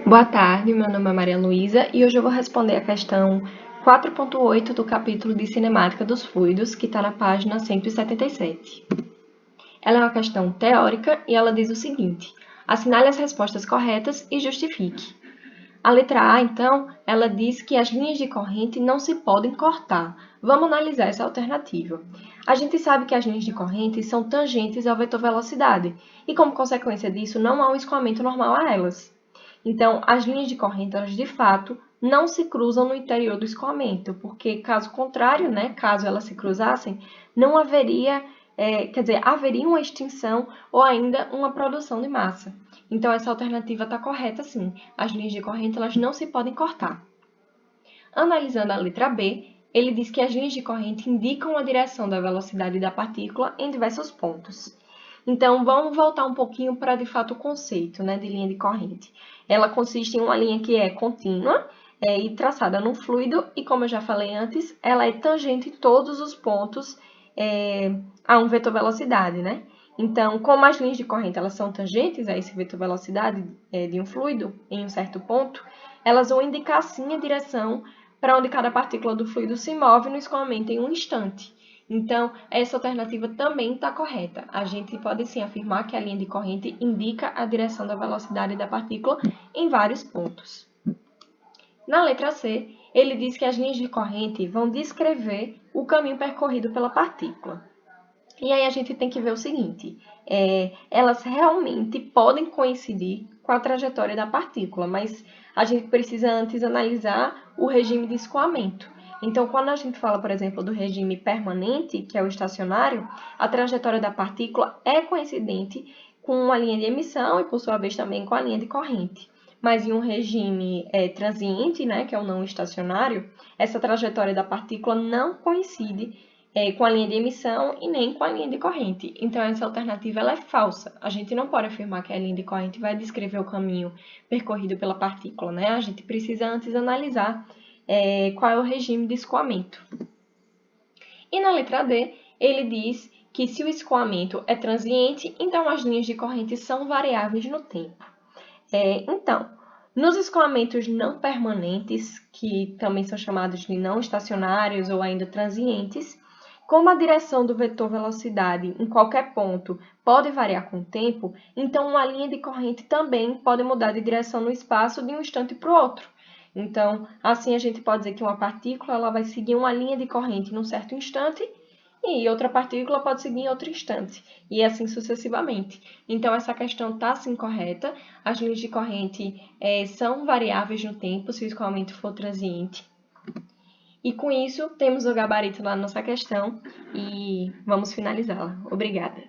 Boa tarde, meu nome é Maria Luísa e hoje eu vou responder a questão 4.8 do capítulo de Cinemática dos Fluidos, que está na página 177. Ela é uma questão teórica e ela diz o seguinte: assinale as respostas corretas e justifique. A letra A, então, ela diz que as linhas de corrente não se podem cortar. Vamos analisar essa alternativa. A gente sabe que as linhas de corrente são tangentes ao vetor velocidade e, como consequência disso, não há um escoamento normal a elas. Então, as linhas de corrente, elas de fato não se cruzam no interior do escoamento, porque caso contrário, caso elas se cruzassem, não haveria, haveria uma extinção ou ainda uma produção de massa. Então, essa alternativa está correta sim. As linhas de corrente, elas não se podem cortar. Analisando a letra B, ele diz que as linhas de corrente indicam a direção da velocidade da partícula em diversos pontos. Então, vamos voltar um pouquinho para, de fato, o conceito de linha de corrente. Ela consiste em uma linha que é contínua e traçada num fluido, e como eu já falei antes, ela é tangente em todos os pontos a um vetor velocidade, Então, como as linhas de corrente elas são tangentes a esse vetor velocidade de um fluido em um certo ponto, elas vão indicar sim a direção para onde cada partícula do fluido se move no escoamento em um instante. Então, essa alternativa também está correta. A gente pode sim afirmar que a linha de corrente indica a direção da velocidade da partícula em vários pontos. Na letra C, ele diz que as linhas de corrente vão descrever o caminho percorrido pela partícula. E aí a gente tem que ver o seguinte, elas realmente podem coincidir com a trajetória da partícula, mas a gente precisa antes analisar o regime de escoamento. Então, quando a gente fala, por exemplo, do regime permanente, que é o estacionário, a trajetória da partícula é coincidente com a linha de emissão e, por sua vez, também com a linha de corrente. Mas em um regime transiente, que é o não estacionário, essa trajetória da partícula não coincide com a linha de emissão e nem com a linha de corrente. Então, essa alternativa ela é falsa. A gente não pode afirmar que a linha de corrente vai descrever o caminho percorrido pela partícula, A gente precisa antes analisar qual é o regime de escoamento. E na letra D, ele diz que se o escoamento é transiente, então as linhas de corrente são variáveis no tempo. Então, nos escoamentos não permanentes, que também são chamados de não estacionários ou ainda transientes, como a direção do vetor velocidade em qualquer ponto pode variar com o tempo, então uma linha de corrente também pode mudar de direção no espaço de um instante para o outro. Então, assim a gente pode dizer que uma partícula ela vai seguir uma linha de corrente num certo instante e outra partícula pode seguir em outro instante, e assim sucessivamente. Então, essa questão está sim correta. As linhas de corrente são variáveis no tempo, se o escoamento for transiente. E com isso, temos o gabarito lá na nossa questão e vamos finalizá-la. Obrigada!